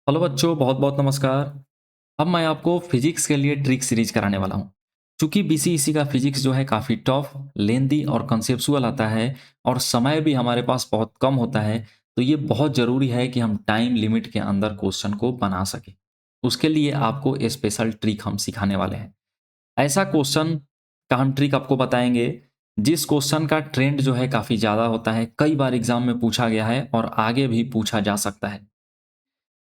Hello बच्चों, बहुत बहुत नमस्कार। अब मैं आपको फिजिक्स के लिए ट्रिक सीरीज कराने वाला हूँ। चूंकि बीसीईसी का फिजिक्स जो है काफ़ी टफ, लेंदी और कंसेप्चुअल आता है और समय भी हमारे पास बहुत कम होता है, तो ये बहुत ज़रूरी है कि हम टाइम लिमिट के अंदर क्वेश्चन को बना सकें। उसके लिए आपको स्पेशल ट्रिक हम सिखाने वाले हैं। ऐसा क्वेश्चन का हम ट्रिक आपको बताएंगे जिस क्वेश्चन का ट्रेंड जो है काफ़ी ज़्यादा होता है, कई बार एग्जाम में पूछा गया है और आगे भी पूछा जा सकता है।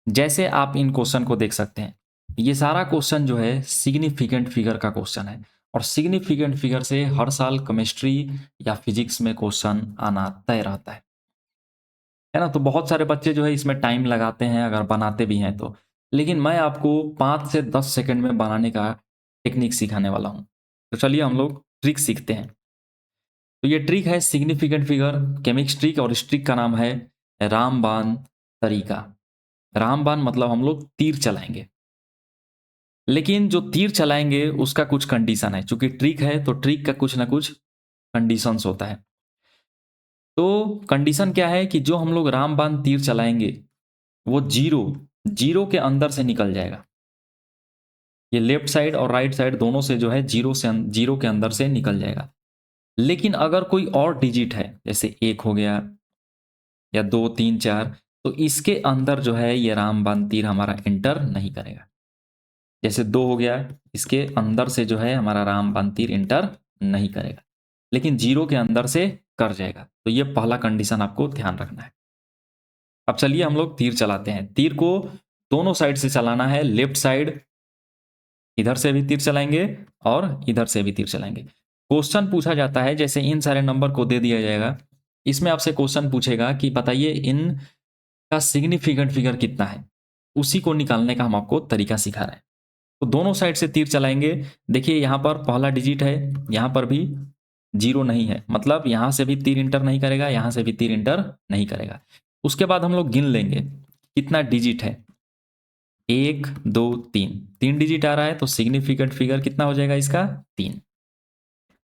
जैसे आप इन क्वेश्चन को देख सकते हैं, ये सारा क्वेश्चन जो है सिग्निफिकेंट फिगर का क्वेश्चन है और सिग्निफिकेंट फिगर से हर साल केमिस्ट्री या फिजिक्स में क्वेश्चन आना तय रहता है ना। तो बहुत सारे बच्चे जो है इसमें टाइम लगाते हैं अगर बनाते भी हैं तो, लेकिन मैं आपको 5 से 10 सेकंड में बनाने का टेक्निक सिखाने वाला हूँ। तो चलिए हम लोग ट्रिक सीखते हैं। तो ये ट्रिक है सिग्निफिकेंट फिगर केमिस्ट्री और इस ट्रिक का नाम है रामबाण तरीका। रामबाण मतलब हम लोग तीर चलाएंगे, लेकिन जो तीर चलाएंगे उसका कुछ कंडीशन है। चूंकि ट्रिक है तो ट्रिक का कुछ ना कुछ कंडीशंस होता है। तो कंडीशन क्या है कि जो हम लोग रामबाण तीर चलाएंगे वो जीरो जीरो के अंदर से निकल जाएगा। ये लेफ्ट साइड और राइट साइड दोनों से जो है जीरो के अंदर से निकल जाएगा। लेकिन अगर कोई और डिजिट है, जैसे 1 हो गया या 2 3 4, तो इसके अंदर जो है ये रामबाण तीर हमारा एंटर नहीं करेगा। जैसे 2 हो गया, इसके अंदर से जो है हमारा रामबाण तीर इंटर नहीं करेगा, लेकिन जीरो के अंदर से कर जाएगा। तो ये पहला कंडीशन आपको ध्यान रखना है। अब चलिए हम लोग तीर चलाते हैं। तीर को दोनों साइड से चलाना है। लेफ्ट साइड इधर से भी तीर चलाएंगे और इधर से भी तीर चलाएंगे। क्वेश्चन पूछा जाता है, जैसे इन सारे नंबर को दे दिया जाएगा, इसमें आपसे क्वेश्चन पूछेगा कि बताइए इनका सिग्निफिकेंट फिगर कितना है। उसी को निकालने का हम आपको तरीका सिखा रहे हैं। तो दोनों साइड से तीर चलाएंगे। देखिए यहाँ पर पहला डिजिट है, यहाँ पर भी जीरो नहीं है, मतलब यहाँ से भी तीर इंटर नहीं करेगा, यहाँ से भी तीर इंटर नहीं करेगा। उसके बाद हम लोग गिन लेंगे कितना डिजिट है। 1 2 3, 3 डिजिट आ रहा है तो सिग्निफिकेंट फिगर कितना हो जाएगा इसका 3।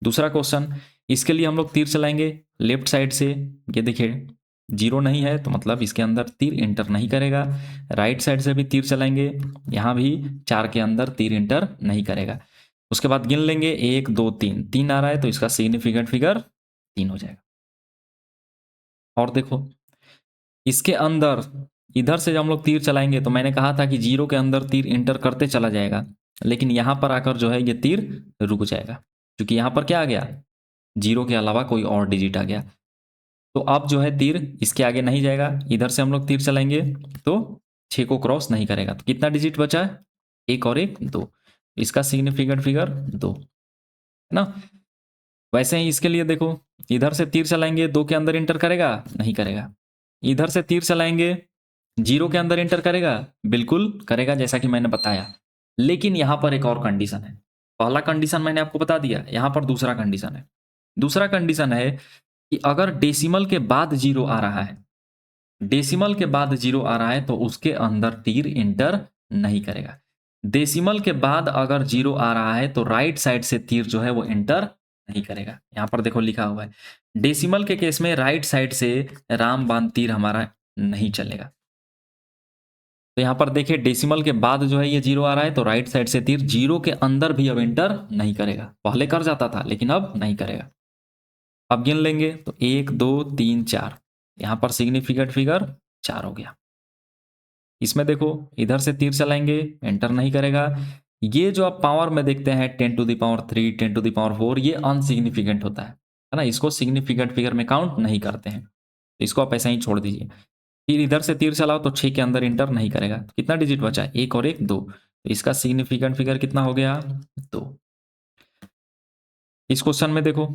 दूसरा क्वेश्चन, इसके लिए हम लोग तीर चलाएंगे लेफ्ट साइड से। ये देखिए जीरो नहीं है तो मतलब इसके अंदर तीर इंटर नहीं करेगा। राइट साइड से भी तीर चलाएंगे, यहाँ भी 4 के अंदर तीर इंटर नहीं करेगा। उसके बाद गिन लेंगे 1 2 3, 3 आ रहा है तो इसका सिग्निफिकेंट फिगर 3 हो जाएगा। और देखो इसके अंदर इधर से जब हम लोग तीर चलाएंगे तो मैंने कहा था कि जीरो के अंदर तीर इंटर करते चला जाएगा, लेकिन यहां पर आकर जो है ये तीर रुक जाएगा, क्योंकि यहां पर क्या आ गया, जीरो के अलावा कोई और डिजिट आ गया। तो अब जो है तीर इसके आगे नहीं जाएगा। इधर से हम लोग तीर चलाएंगे तो 6 को क्रॉस नहीं करेगा। तो कितना डिजिट बचा है, 1 और 1 2। इसका सिग्निफिकेंट फिगर 2 है ना। वैसे ही इसके लिए देखो, इधर से तीर चलाएंगे 2 के अंदर इंटर करेगा, नहीं करेगा। इधर से तीर चलाएंगे जीरो के अंदर इंटर करेगा, बिल्कुल करेगा जैसा कि मैंने बताया। लेकिन यहां पर एक और कंडीशन है। पहला कंडीशन मैंने आपको बता दिया, यहां पर दूसरा कंडीशन है। दूसरा कंडीशन है कि अगर डेसिमल के बाद जीरो आ रहा है, डेसिमल के बाद जीरो आ रहा है तो उसके अंदर तीर इंटर नहीं करेगा। डेसिमल के बाद अगर जीरो आ रहा है तो राइट साइड से तीर जो है वो इंटर नहीं करेगा। यहां पर देखो लिखा हुआ है, डेसिमल के केस में राइट साइड से रामबाण तीर हमारा नहीं चलेगा। तो यहां पर देखिए डेसिमल के बाद जो है ये जीरो आ रहा है तो राइट साइड से तीर जीरो के अंदर भी अब इंटर नहीं करेगा। पहले कर जाता था लेकिन अब नहीं करेगा। अब गिन लेंगे तो 1 2 3 4, यहां पर सिग्निफिकेंट फिगर 4 हो गया। इसमें देखो इधर से तीर चलाएंगे, एंटर नहीं करेगा। ये जो आप पावर में देखते हैं 10⁻3 10⁻4, ये अनसिग्निफिकेंट होता है ना। इसको सिग्निफिकेंट फिगर में काउंट नहीं करते हैं, तो इसको आप ऐसा ही छोड़ दीजिए। फिर इधर से तीर चलाओ तो 6 के अंदर इंटर नहीं करेगा। तो कितना डिजिट बचा है, 1 और 1 2। तो इसका सिग्निफिकेंट फिगर कितना हो गया 2। इस क्वेश्चन में देखो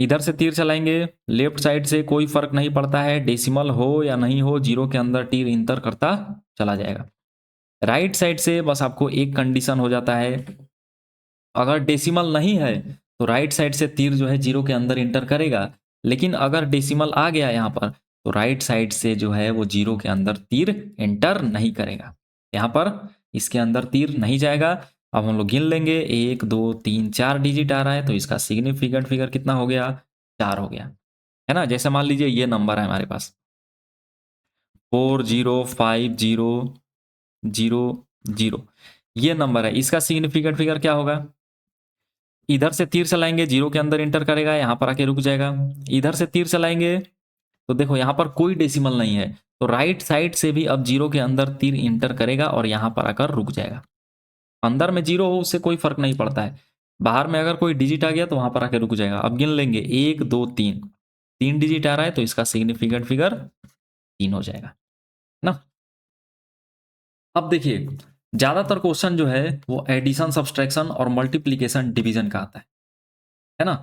इधर से तीर चलाएंगे लेफ्ट साइड से, कोई फर्क नहीं पड़ता है डेसिमल हो या नहीं हो, जीरो के अंदर तीर इंटर करता चला जाएगा। राइट साइड से बस आपको एक कंडीशन हो जाता है, अगर डेसिमल नहीं है तो राइट साइड से तीर जो है जीरो के अंदर इंटर करेगा, लेकिन अगर डेसिमल आ गया यहाँ पर तो राइट साइड से जो है वो जीरो के अंदर तीर एंटर नहीं करेगा। यहाँ पर इसके अंदर तीर नहीं जाएगा। अब हम लोग गिन लेंगे 1 2 3 4 डिजिट आ रहा है तो इसका सिग्निफिकेंट फिगर कितना हो गया 4 हो गया, है ना। जैसे मान लीजिए ये नंबर है हमारे पास 4050 जीरो जीरो, ये नंबर है, इसका सिग्निफिकेंट फिगर क्या होगा? इधर से तीर चलाएंगे, जीरो के अंदर इंटर करेगा, यहां पर आके रुक जाएगा। इधर से तीर चलाएंगे तो देखो यहां पर कोई डेसिमल नहीं है, तो राइट साइड से भी अब जीरो के अंदर तीर इंटर करेगा और यहां पर आकर रुक जाएगा। अंदर में जीरो हो उससे कोई फर्क नहीं पड़ता है, बाहर में अगर कोई डिजिट आ गया तो वहां पर आके रुक जाएगा। अब गिन लेंगे, एक दो तीन, तीन डिजिट आ रहा है तो इसका सिग्निफिकेंट फिगर तीन हो जाएगा ना। अब देखिए, ज्यादातर क्वेश्चन जो है वो एडिशन, सब्सट्रैक्शन और मल्टीप्लीकेशन, डिवीजन का आता है ना।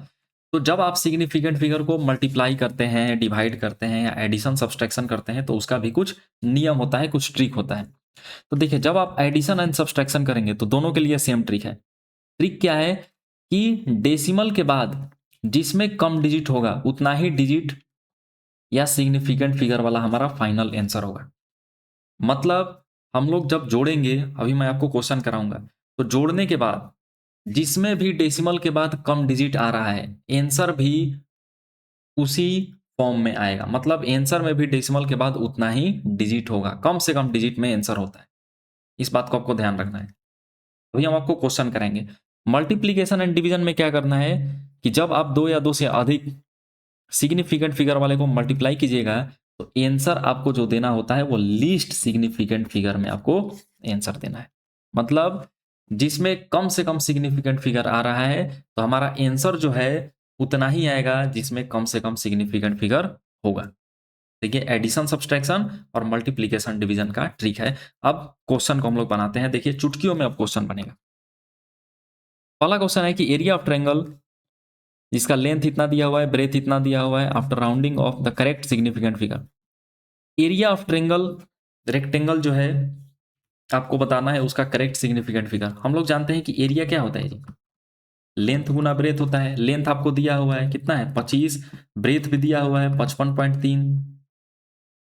तो जब आप सिग्निफिकेंट फिगर को मल्टीप्लाई करते हैं, डिवाइड करते हैं या एडिशन सब्सट्रैक्शन करते हैं तो उसका भी कुछ नियम होता है, कुछ ट्रिक होता है। तो देखिए, जब आप एडिशन एंड सब्सट्रैक्शन करेंगे तो दोनों के लिए सेम ट्रिक है। ट्रिक क्या है कि डेसिमल के बाद जिसमें कम डिजिट होगा उतना ही डिजिट या सिग्निफिकेंट फिगर वाला हमारा फाइनल आंसर होगा। मतलब हम लोग जब जोड़ेंगे, अभी मैं आपको क्वेश्चन कराऊंगा, तो जोड़ने के बाद जिसमें भी डेसिमल के बाद कम डिजिट आ रहा है आंसर भी उसी फॉर्म में आएगा। मतलब आंसर में भी डेसिमल के बाद उतना ही डिजिट होगा, कम से कम डिजिट में आंसर होता है। इस बात को आपको ध्यान रखना है। अभी हम आपको क्वेश्चन करेंगे। मल्टीप्लीकेशन एंड डिवीजन में क्या करना है कि जब आप दो या दो से अधिक सिग्निफिकेंट फिगर वाले को मल्टीप्लाई कीजिएगा तो आंसर आपको जो देना होता है वो लीस्ट सिग्निफिकेंट फिगर में आपको आंसर देना है। मतलब जिसमें कम से कम सिग्निफिकेंट फिगर आ रहा है तो हमारा आंसर जो है उतना ही आएगा जिसमें कम से कम सिग्निफिकेंट फिगर होगा। देखिए, एडिशन, सब्सट्रैक्शन और मल्टीप्लीकेशन, डिवीजन का ट्रिक है। अब क्वेश्चन को हम लोग बनाते हैं। देखिए, चुटकियों में अब क्वेश्चन बनेगा। पहला क्वेश्चन है कि एरिया ऑफ ट्रायंगल जिसका लेंथ इतना दिया हुआ है, ब्रेथ इतना दिया हुआ है, after rounding off the correct significant figure. Area of triangle, rectangle जो है आपको बताना है उसका करेक्ट सिग्निफिकेंट फिगर। हम लोग जानते हैं कि एरिया क्या होता है जी, लेंथ गुना ब्रेथ होता है। लेंथ आपको दिया हुआ है कितना है 25, ब्रेथ भी दिया हुआ है 55.3।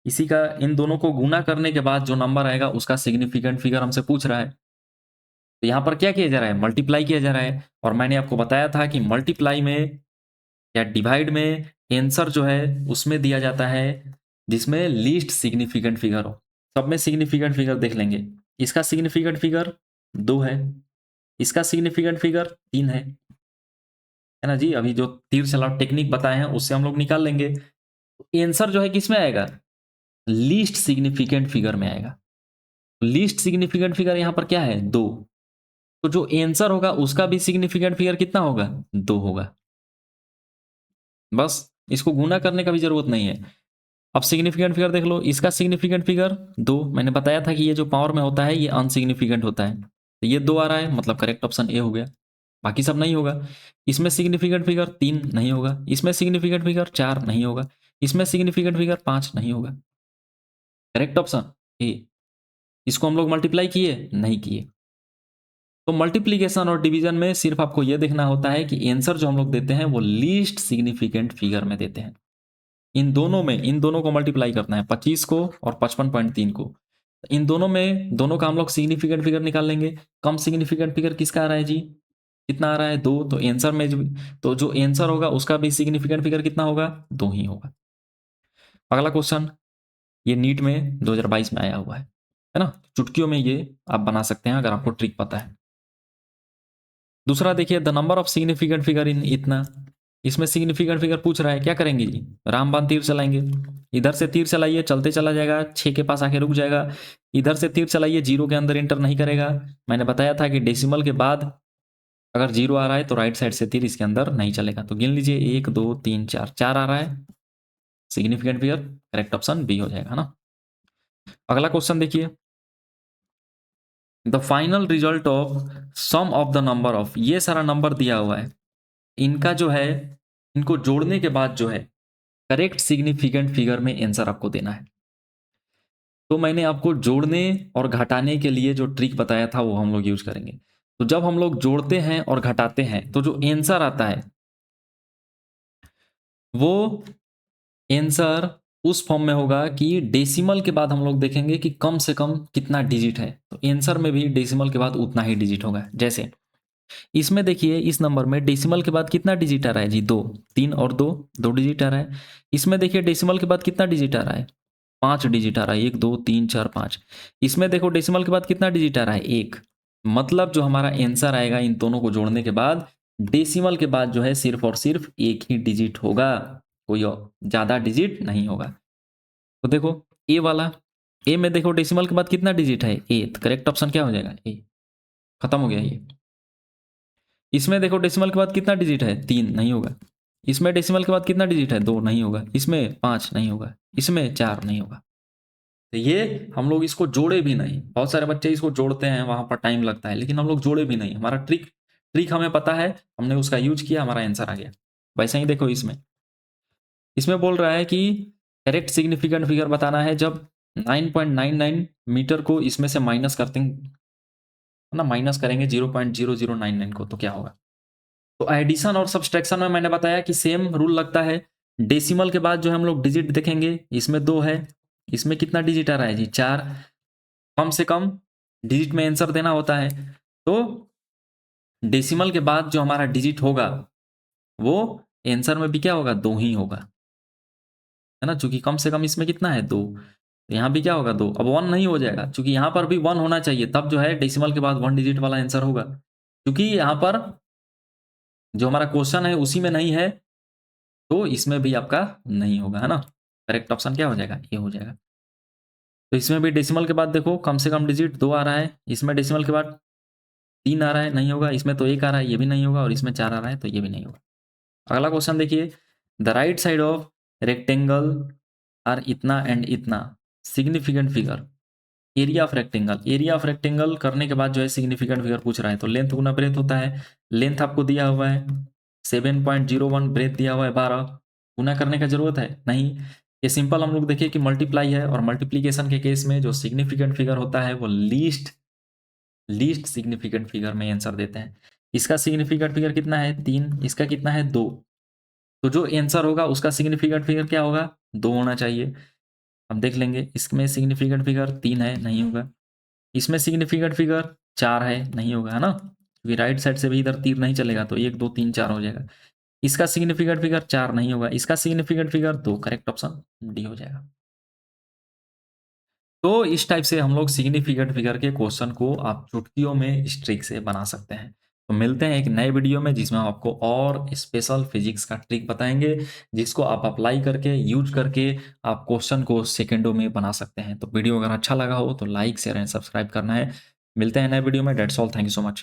इसी का इन दोनों को गुना करने के बाद जो नंबर आएगा उसका सिग्निफिकेंट फिगर हमसे पूछ रहा है। तो यहां पर क्या किया जा रहा है, मल्टीप्लाई किया जा रहा है। और मैंने आपको बताया था कि मल्टीप्लाई में या डिवाइड में आंसर जो है उसमें दिया जाता है जिसमें लीस्ट सिग्निफिकेंट फिगर हो। सब में सिग्निफिकेंट फिगर देख लेंगे। इसका सिग्निफिकेंट फिगर 2 है, इसका सिग्निफिकेंट फिगर 3 है ना जी। अभी जो तीर चलाओ टेक्निक बताए हैं उससे हम लोग निकाल लेंगे। आंसर जो है किसमें आएगा, लीस्ट सिग्निफिकेंट फिगर में आएगा। लीस्ट सिग्निफिकेंट फिगर यहां पर क्या है 2, तो जो आंसर होगा उसका भी सिग्निफिकेंट फिगर कितना होगा 2 होगा। बस इसको गुना करने का भी जरूरत नहीं है। अब सिग्निफिकेंट फिगर देख लो, इसका सिग्निफिकेंट फिगर 2। मैंने बताया था कि ये जो पावर में होता है ये अनसिग्निफिकेंट होता है, तो ये 2 आ रहा है, मतलब करेक्ट ऑप्शन ए हो गया। बाकी सब नहीं होगा। इसमें सिग्निफिकेंट फिगर 3 नहीं होगा, इसमें सिग्निफिकेंट फिगर 4 नहीं होगा, इसमें सिग्निफिकेंट फिगर 5 नहीं होगा। Correct option A. इसको हम लोग मल्टीप्लाई किए नहीं किए। तो मल्टीप्लीकेशन और डिवीजन में सिर्फ आपको यह देखना होता है कि आंसर जो हम लोग देते हैं वो लीस्ट सिग्निफिकेंट फिगर में देते हैं। इन दोनों में, इन दोनों को मल्टीप्लाई करना है, 25 को और 55.3 को। इन दोनों में, दोनों का हम लोग सिग्निफिकेंट फिगर निकाल लेंगे। कम सिग्निफिकेंट फिगर किसका आ रहा है जी, कितना आ रहा है 2, तो आंसर में तो जो आंसर होगा उसका भी सिग्निफिकेंट फिगर कितना होगा 2 ही होगा। अगला क्वेश्चन, ये नीट में 2022 में आया हुआ है ना। चुटकियों में ये आप बना सकते हैं अगर आपको ट्रिक पता है। दूसरा देखिए, the number of significant figure in इतना। इसमें सिग्निफिकेंट फिगर पूछ रहा है, क्या करेंगे जी, रामबाण तीर चलाएंगे। इधर से तीर चलाइए, चलते चला जाएगा, 6 के पास आके रुक जाएगा। इधर से तीर चलाइए, जीरो के अंदर एंटर नहीं करेगा। मैंने बताया था कि डेसिमल के बाद अगर जीरो आ रहा है तो राइट साइड से तीर इसके अंदर नहीं चलेगा। तो गिन लीजिए, 1 2 3 4, 4 आ रहा है, significant figure correct option B हो जाएगा ना। अगला क्वेश्चन देखिए, the final result of sum of the number of, ये सारा नंबर दिया हुआ है, इनका जो है, इनको जोड़ने के बाद जो है करेक्ट सिग्निफिकेंट फिगर में आंसर आपको देना है। तो मैंने आपको जोड़ने और घटाने के लिए जो ट्रिक बताया था वो हम लोग यूज करेंगे। तो जब हम लोग जोड़ते हैं और घटाते हैं तो जो आंसर आता है वो आंसर उस फॉर्म में होगा कि डेसिमल के बाद हम लोग देखेंगे कि कम से कम कितना डिजिट है, तो आंसर में भी डेसिमल के बाद उतना ही डिजिट होगा। जैसे इसमें देखिए, इस नंबर में डेसिमल के बाद कितना डिजिट आ रहा है जी 2, 3 और 2, 2 डिजिट आ रहा है। इसमें देखिए डेसिमल के बाद कितना डिजिट आ रहा है 5 डिजिट आ रहा है, 1 2 3 4 5। इसमें देखो डेसिमल के बाद कितना डिजिट आ रहा है, 1। मतलब जो हमारा आंसर आएगा इन दोनों को जोड़ने के बाद, डेसिमल के बाद जो है सिर्फ और सिर्फ एक ही डिजिट होगा, कोई और ज़्यादा डिजिट नहीं होगा। तो देखो ए वाला, ए में देखो डेसिमल के बाद कितना डिजिट है, ए। तो करेक्ट ऑप्शन क्या हो जाएगा, ए। खत्म हो गया ये। इसमें देखो डेसिमल के बाद कितना डिजिट है, 3, नहीं होगा। इसमें डेसिमल के बाद कितना डिजिट है, 2, नहीं होगा। इसमें 5, नहीं होगा। इसमें 4, नहीं होगा। तो ये हम लोग इसको जोड़े भी नहीं। बहुत सारे बच्चे इसको जोड़ते हैं, वहां पर टाइम लगता है, लेकिन हम लोग जोड़े भी नहीं। हमारा ट्रिक ट्रिक हमें पता है, हमने उसका यूज किया, हमारा आंसर आ गया। वैसे ही देखो इसमें इसमें बोल रहा है कि करेक्ट सिग्निफिकेंट फिगर बताना है जब 9.99 मीटर को इसमें से माइनस करते हैं ना, माइनस करेंगे 0.0099 को, तो क्या होगा। तो एडिशन और सब्सट्रैक्शन में मैंने बताया कि सेम रूल लगता है। डेसिमल के बाद जो हम लोग डिजिट देखेंगे, इसमें 2 है, इसमें कितना डिजिट आ रहा है जी, 4। कम से कम डिजिट में आंसर देना होता है। तो डेसिमल के बाद जो हमारा डिजिट होगा वो आंसर में भी क्या होगा, 2 ही होगा, है ना। चूंकि कम से कम इसमें कितना है, 2। यहाँ भी क्या होगा, 2। अब 1 नहीं हो जाएगा, क्योंकि यहाँ पर भी 1 होना चाहिए, तब जो है डेसिमल के बाद 1 डिजिट वाला आंसर होगा। क्योंकि यहाँ पर जो हमारा क्वेश्चन है उसी में नहीं है, तो इसमें भी आपका नहीं होगा, है ना। करेक्ट ऑप्शन क्या हो जाएगा, ये हो जाएगा। तो इसमें भी डेसिमल के बाद देखो कम से कम डिजिट 2 आ रहा है, इसमें डेसिमल के बाद 3 आ रहा है, नहीं होगा। इसमें तो 1 आ रहा है, ये भी नहीं होगा। और इसमें 4 आ रहा है, तो ये भी नहीं होगा। अगला क्वेश्चन देखिए, the right side of rectangle are इतना एंड इतना, significant figure. Area of rectangle, area of rectangle करने के बाद जो है सिग्निफिकेंट फिगर पूछ रहा है। तो लेंथ गुना ब्रेथ होता है। लेंथ आपको दिया हुआ है 7.01, ब्रेथ दिया हुआ है 12। गुना करने का जरूरत है नहीं, ये सिंपल हम लोग देखिए कि मल्टीप्लाई है, और मल्टीप्लीकेशन के केस में जो सिग्निफिकेंट फिगर होता है वो लीस्ट सिग्निफिकेंट फिगर में आंसर देते हैं। इसका सिग्निफिकेंट फिगर कितना है, 3। इसका कितना है, 2। तो जो आंसर होगा उसका सिग्निफिकेंट फिगर क्या होगा, 2 होना चाहिए। अब देख लेंगे, इसमें सिग्निफिकेंट फिगर 3 है, नहीं होगा। इसमें सिग्निफिकेंट फिगर 4 है, नहीं होगा, है ना। क्योंकि राइट साइड से भी इधर तीर नहीं चलेगा, तो 1 2 3 4 हो जाएगा। इसका सिग्निफिकेंट फिगर 4 नहीं होगा। इसका significant figure 2। Correct option D हो जाएगा। तो इस टाइप से हम लोग सिग्निफिकेंट फिगर के क्वेश्चन को आप चुटकियों में इस ट्रिक से बना सकते हैं। तो मिलते हैं एक नए वीडियो में, जिसमें हम आपको और स्पेशल फिजिक्स का ट्रिक बताएंगे, जिसको आप अप्लाई करके यूज करके आप क्वेश्चन को सेकंडों में बना सकते हैं। तो वीडियो अगर अच्छा लगा हो तो लाइक शेयर एंड सब्सक्राइब करना है। मिलते हैं नए वीडियो में। That's all, thank you so much.